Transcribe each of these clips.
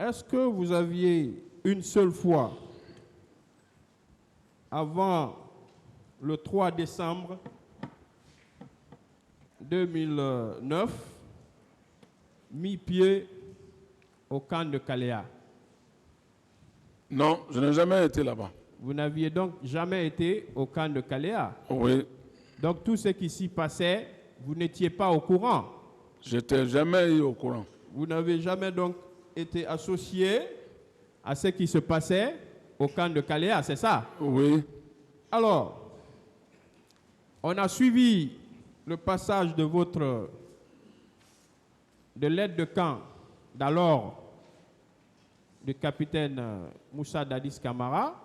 est-ce que vous aviez une seule fois, avant le 3 décembre 2009, mis pied au camp de Kaléa? Non, je n'ai jamais été là-bas. Vous n'aviez donc jamais été au camp de Kaléa? Oui. Donc tout ce qui s'y passait, vous n'étiez pas au courant? Je n'étais jamais au courant. Vous n'avez jamais donc été associé à ce qui se passait au camp de Kaléa, c'est ça? Oui. Alors, on a suivi le passage de l'aide de camp d'alors du capitaine Moussa Dadis Camara,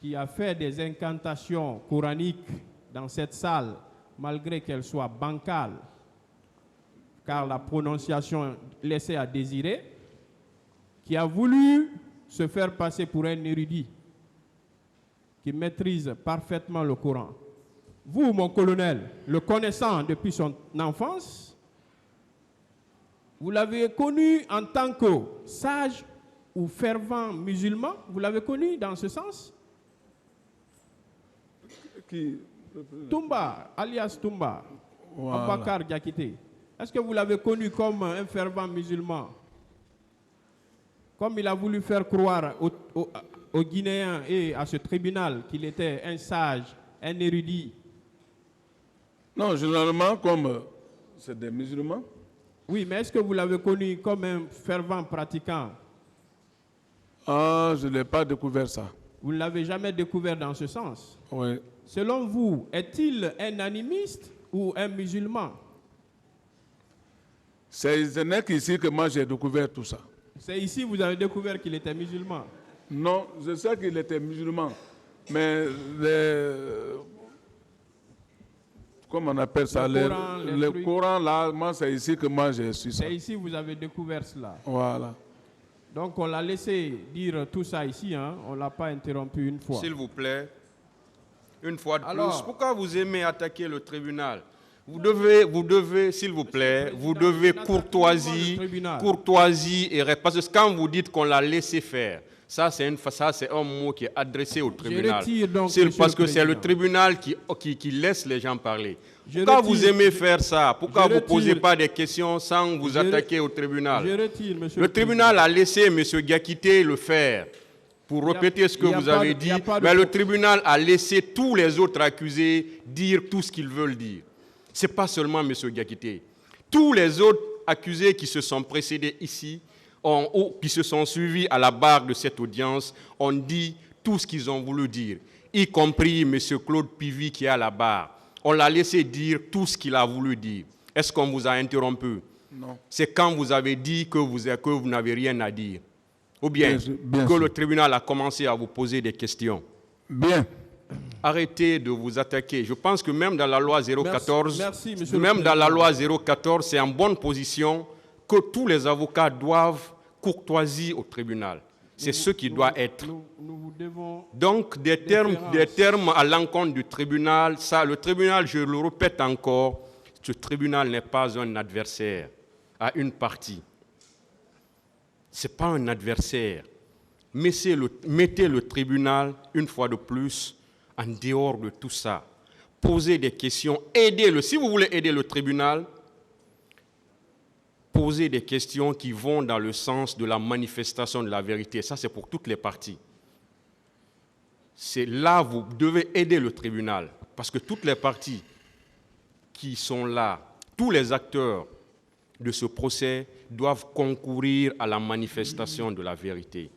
qui a fait des incantations coraniques dans cette salle, malgré qu'elle soit bancale, car la prononciation laissait à désirer, qui a voulu se faire passer pour un érudit qui maîtrise parfaitement le Coran. Vous, mon colonel, le connaissant depuis son enfance, vous l'avez connu en tant que sage ou fervent musulman? Vous l'avez connu dans ce sens? Qui? Toumba, alias Toumba, Voilà. Abakar Diakité. Est-ce que vous l'avez connu comme un fervent musulman? Comme il a voulu faire croire aux Guinéens et à ce tribunal qu'il était un sage, un érudit? Non, généralement, comme c'est des musulmans. Oui, mais est-ce que vous l'avez connu comme un fervent pratiquant? Ah, je n'ai pas découvert ça. Vous ne l'avez jamais découvert dans ce sens? Oui. Selon vous, est-il un animiste ou un musulman? Ce n'est qu'ici que moi j'ai découvert tout ça. C'est ici que vous avez découvert qu'il était musulman? Non, je sais qu'il était musulman, mais comment on appelle ça? Le Coran, là, moi, c'est ici que moi j'ai su ça. C'est ici que vous avez découvert cela. Voilà. Donc on l'a laissé dire tout ça ici, hein? On ne l'a pas interrompu une fois. S'il vous plaît, une fois de Alors, plus, pourquoi vous aimez attaquer le tribunal? Vous devez, s'il vous plaît, vous devez courtoisie et parce que quand vous dites qu'on l'a laissé faire, ça c'est un mot qui est adressé au tribunal. Parce que c'est le tribunal qui laisse les gens parler. Pourquoi vous aimez faire ça? Pourquoi vous ne posez pas des questions sans vous attaquer au tribunal? Le tribunal a laissé M. Diakité le faire. Pour répéter ce que vous avez dit, mais le tribunal a laissé tous les autres accusés dire tout ce qu'ils veulent dire. Ce n'est pas seulement M. Diakité. Tous les autres accusés qui se sont précédés ici, qui se sont suivis à la barre de cette audience, ont dit tout ce qu'ils ont voulu dire, y compris M. Claude Pivy qui est à la barre. On l'a laissé dire tout ce qu'il a voulu dire. Est-ce qu'on vous a interrompu? Non. C'est quand vous avez dit que vous n'avez rien à dire. Ou bien, bien que sûr. le tribunal a commencé à vous poser des questions. Bien. Arrêtez de vous attaquer. Je pense que même dans la loi 014, Merci, même dans la loi 014, c'est en bonne position que tous les avocats doivent courtoisie au tribunal. C'est ce qui doit être. Nous devons Donc, des termes à l'encontre du tribunal, ça, le tribunal, je le répète encore, ce tribunal n'est pas un adversaire à une partie. Ce n'est pas un adversaire. Mettez le tribunal, une fois de plus, en dehors de tout ça. Posez des questions, aidez-le. Si vous voulez aider le tribunal, posez des questions qui vont dans le sens de la manifestation de la vérité. Ça, c'est pour toutes les parties. C'est là vous devez aider le tribunal. Parce que toutes les parties qui sont là, tous les acteurs de ce procès doivent concourir à la manifestation de la vérité.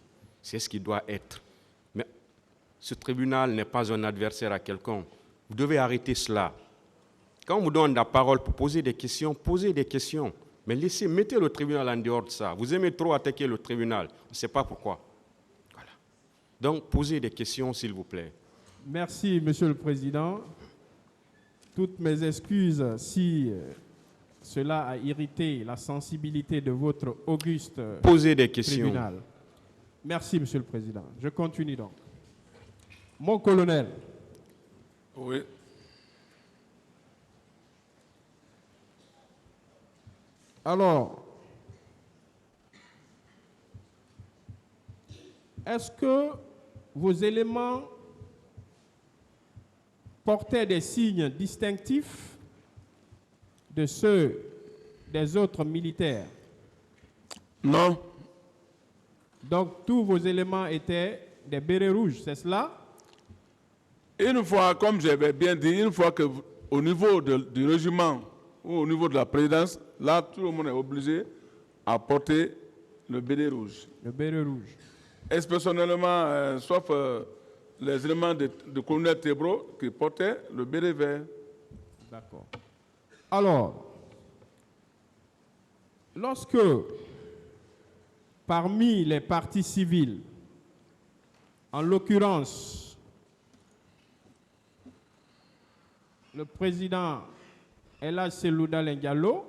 C'est ce qui doit être. Mais ce tribunal n'est pas un adversaire à quelqu'un. Vous devez arrêter cela. Quand on vous donne la parole pour poser des questions, posez des questions. Mais mettez le tribunal en dehors de ça. Vous aimez trop attaquer le tribunal. On ne sait pas pourquoi. Voilà. Donc, posez des questions, s'il vous plaît. Merci, Monsieur le Président. Toutes mes excuses si cela a irrité la sensibilité de votre auguste Posez des questions. tribunal. Merci, Monsieur le Président. Je continue donc. Mon colonel. Oui. Alors, est-ce que vos éléments portaient des signes distinctifs de ceux des autres militaires? Non. Donc tous vos éléments étaient des bérets rouges, c'est cela? Une fois, comme j'avais bien dit, une fois que au niveau du régiment ou au niveau de la présidence, là, tout le monde est obligé à porter le béret rouge. Le béret rouge. Personnellement, sauf les éléments de colonel Tebro qui portaient le béret vert. D'accord. Alors, lorsque parmi les partis civils, en l'occurrence, le président Elhadji Cellou Dalein Diallo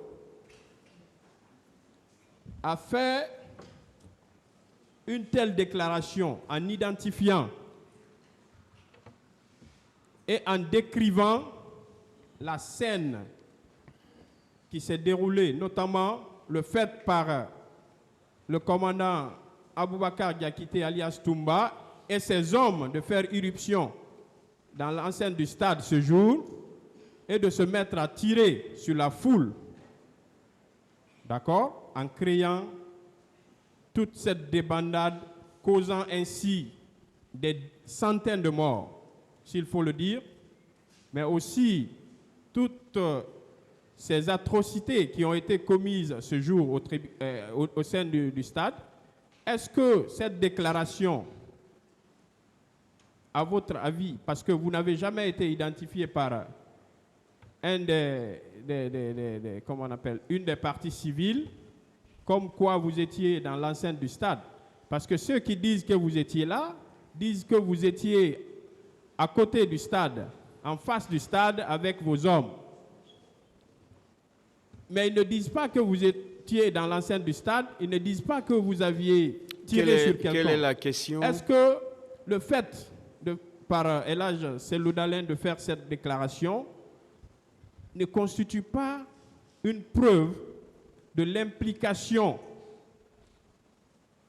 a fait une telle déclaration en identifiant et en décrivant la scène qui s'est déroulée, notamment le fait par le commandant Aboubakar Diakité alias Toumba et ses hommes de faire irruption dans l'enceinte du stade ce jour et de se mettre à tirer sur la foule, d'accord, en créant toute cette débandade, causant ainsi des centaines de morts, s'il faut le dire, mais aussi toutes ces atrocités qui ont été commises ce jour au sein du stade. Est-ce que cette déclaration, à votre avis, parce que vous n'avez jamais été identifié par une des parties civiles, comme quoi vous étiez dans l'enceinte du stade. Parce que ceux qui disent que vous étiez là, disent que vous étiez à côté du stade, en face du stade avec vos hommes. Mais ils ne disent pas que vous étiez dans l'enceinte du stade, ils ne disent pas que vous aviez tiré sur quelqu'un. Quelle est la question? Est-ce que le fait, par Elhadji Cellou Dalein, de faire cette déclaration ne constitue pas une preuve de l'implication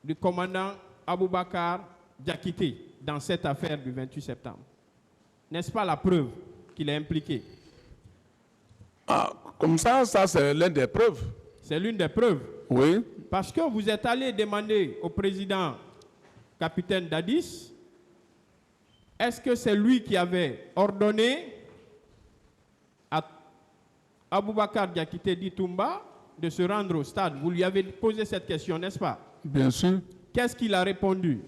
du commandant Aboubakar Diakité dans cette affaire du 28 septembre? N'est-ce pas la preuve qu'il est impliqué? Ah, comme ça c'est l'une des preuves. C'est l'une des preuves. Oui. Parce que vous êtes allé demander au président capitaine Dadis, est-ce que c'est lui qui avait ordonné à Aboubakar Diakité dit Toumba de se rendre au stade? Vous lui avez posé cette question, n'est-ce pas? Bien sûr. Qu'est-ce qu'il a répondu?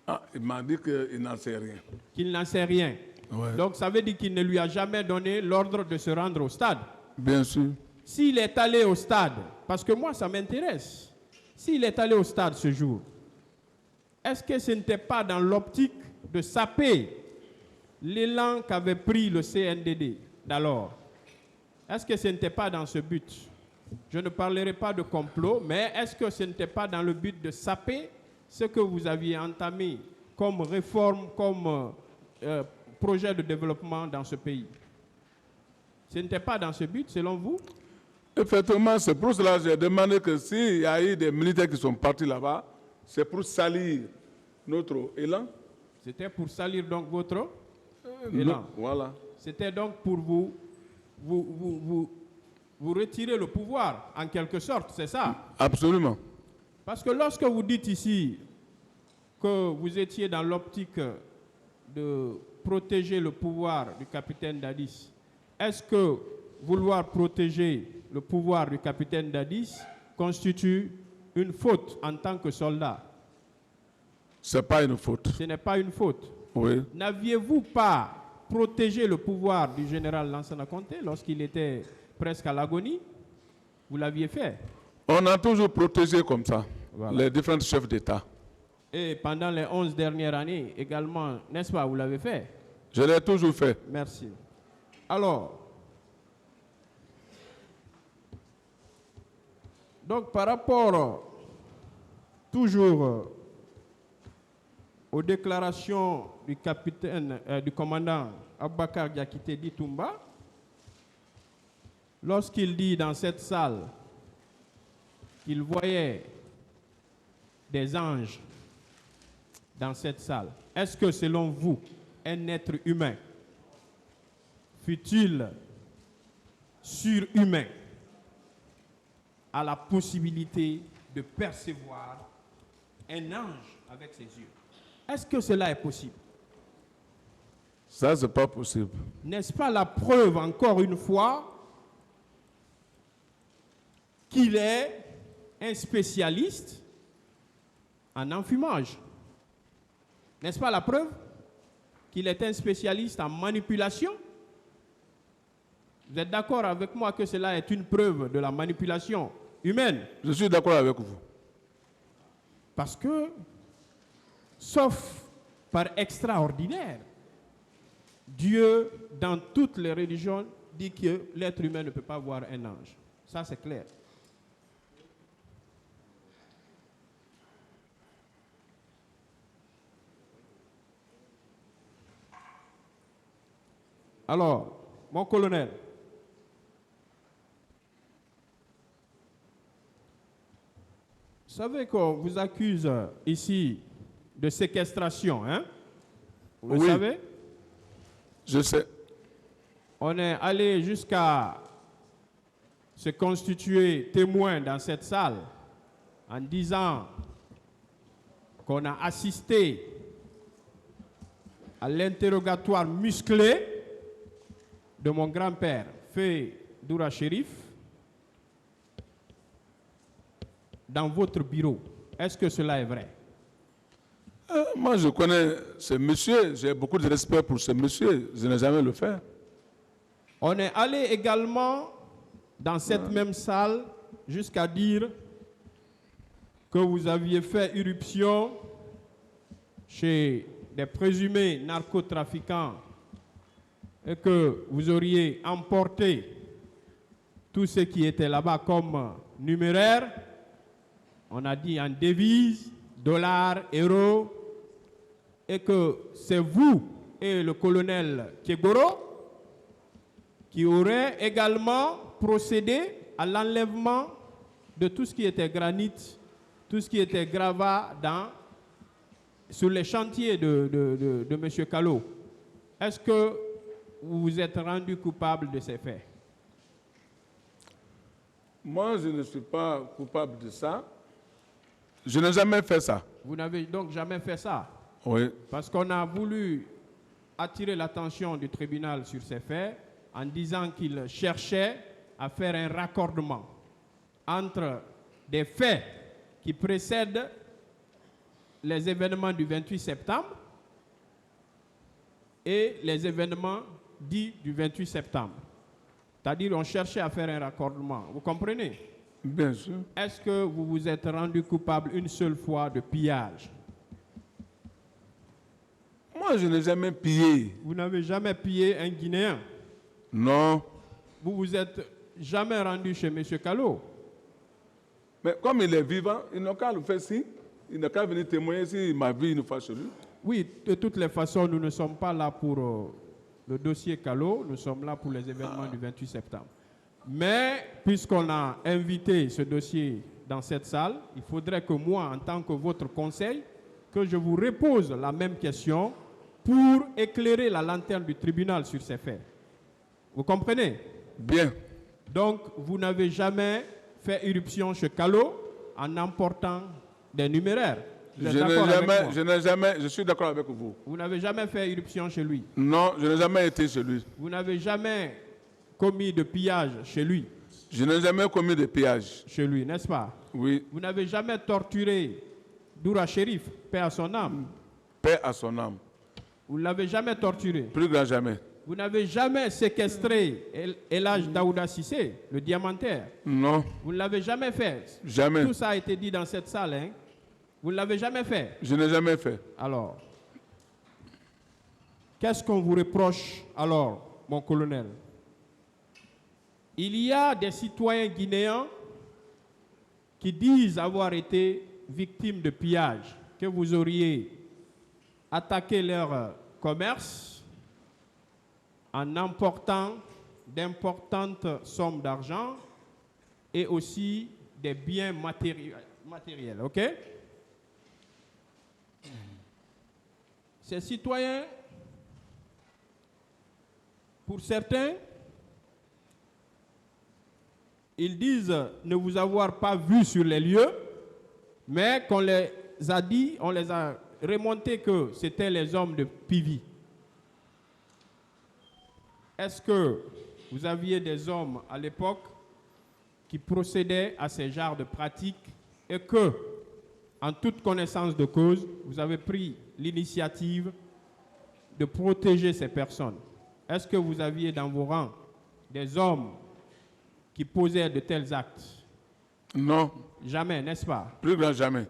Ah, il m'a dit qu'il n'en sait rien. Qu'il n'en sait rien. Ouais. Donc ça veut dire qu'il ne lui a jamais donné l'ordre de se rendre au stade. Bien sûr. S'il est allé au stade, parce que moi ça m'intéresse, s'il est allé au stade ce jour, est-ce que ce n'était pas dans l'optique de saper l'élan qu'avait pris le CNDD d'alors? Est-ce que ce n'était pas dans ce but? Je ne parlerai pas de complot, mais est-ce que ce n'était pas dans le but de saper ce que vous aviez entamé comme réforme, comme projet de développement dans ce pays? Ce n'était pas dans ce but, selon vous? Effectivement, c'est pour cela que j'ai demandé que s'il y a eu des militaires qui sont partis là-bas, c'est pour salir notre élan. C'était pour salir donc votre élan. Voilà. C'était donc pour vous retirer le pouvoir, en quelque sorte, c'est ça? Absolument. Parce que lorsque vous dites ici que vous étiez dans l'optique de protéger le pouvoir du capitaine Dadis, est-ce que vouloir protéger le pouvoir du capitaine Dadis constitue une faute en tant que soldat? Ce n'est pas une faute. Ce n'est pas une faute. Oui. N'aviez-vous pas protégé le pouvoir du général Lansana Conté lorsqu'il était presque à l'agonie? Vous l'aviez fait. On a toujours protégé comme ça, Voilà. les différents chefs d'État. Et pendant les 11 dernières années également, n'est-ce pas, vous l'avez fait? Je l'ai toujours fait. Merci. Alors, donc par rapport toujours aux déclarations du capitaine, du commandant Aboubakar Diakité dit Toumba, lorsqu'il dit dans cette salle qu'il voyait des anges dans cette salle, est-ce que selon vous, un être humain, fut-il surhumain, a la possibilité de percevoir un ange avec ses yeux? Est-ce que cela est possible? Ça, c'est pas possible. N'est-ce pas la preuve, encore une fois, qu'il est un spécialiste en enfumage? N'est-ce pas la preuve qu'il est un spécialiste en manipulation? Vous êtes d'accord avec moi que cela est une preuve de la manipulation humaine? Je suis d'accord avec vous. Parce que, sauf par extraordinaire, Dieu, dans toutes les religions, dit que l'être humain ne peut pas voir un ange. Ça, c'est clair. Alors, mon colonel, vous savez qu'on vous accuse ici de séquestration, hein? Vous le savez? Je sais. On est allé jusqu'à se constituer témoin dans cette salle en disant qu'on a assisté à l'interrogatoire musclé de mon grand-père, Feu Doura Chérif, dans votre bureau. Est-ce que cela est vrai? Moi, je connais ce monsieur, j'ai beaucoup de respect pour ce monsieur, je n'ai jamais le fait. On est allé également dans cette même salle jusqu'à dire que vous aviez fait irruption chez des présumés narcotrafiquants et que vous auriez emporté tout ce qui était là-bas comme numéraire. On a dit en devises, dollars, euros, et que c'est vous et le colonel Kegoro qui auraient également procédé à l'enlèvement de tout ce qui était granit, tout ce qui était gravat sur les chantiers de M. Kalo. Est-ce que vous vous êtes rendu coupable de ces faits? Moi, je ne suis pas coupable de ça. Je n'ai jamais fait ça. Vous n'avez donc jamais fait ça? Oui. Parce qu'on a voulu attirer l'attention du tribunal sur ces faits en disant qu'il cherchait à faire un raccordement entre des faits qui précèdent les événements du 28 septembre et les événements dits du 28 septembre. C'est-à-dire qu'on cherchait à faire un raccordement. Vous comprenez? Bien sûr. Est-ce que vous vous êtes rendu coupable une seule fois de pillage? Moi, je n'ai jamais pillé. Vous n'avez jamais pillé un Guinéen? Non. Vous vous êtes jamais rendu chez M. Kalo? Mais comme il est vivant, il n'a qu'à le faire si. Il n'a qu'à venir témoigner s'il m'a vu une fois chez lui. Oui, de toutes les façons, nous ne sommes pas là pour le dossier Kalo, nous sommes là pour les événements du 28 septembre. Mais puisqu'on a invité ce dossier dans cette salle, il faudrait que moi, en tant que votre conseil, que je vous repose la même question pour éclairer la lanterne du tribunal sur ces faits. Vous comprenez? Bien. Donc, vous n'avez jamais fait irruption chez Kalo en emportant des numéraires. Je suis d'accord avec vous. Vous n'avez jamais fait irruption chez lui? Non, je n'ai jamais été chez lui. Vous n'avez jamais commis de pillage chez lui? Je n'ai jamais commis de pillage. Chez lui, n'est-ce pas? Oui. Vous n'avez jamais torturé Doura Chérif, paix à son âme? Paix à son âme. Vous ne l'avez jamais torturé? Plus grand jamais. Vous n'avez jamais séquestré Elhaj Daouda Sissé, le diamantaire? Non. Vous ne l'avez jamais fait? Jamais. Tout ça a été dit dans cette salle, hein? Vous ne l'avez jamais fait? Je n'ai jamais fait. Alors, qu'est-ce qu'on vous reproche alors, mon colonel? Il y a des citoyens guinéens qui disent avoir été victimes de pillage, que vous auriez attaqué leur commerce en emportant d'importantes sommes d'argent et aussi des biens matériels, ok? ces citoyens, pour certains, ils disent ne vous avoir pas vu sur les lieux, mais qu'on les a dit, on les a remonté que c'était les hommes de Pivi. Est-ce que vous aviez des hommes à l'époque qui procédaient à ces genres de pratiques et que, en toute connaissance de cause, vous avez pris l'initiative de protéger ces personnes? Est-ce que vous aviez dans vos rangs des hommes qui posaient de tels actes? Non. Jamais, n'est-ce pas? Plus grand jamais.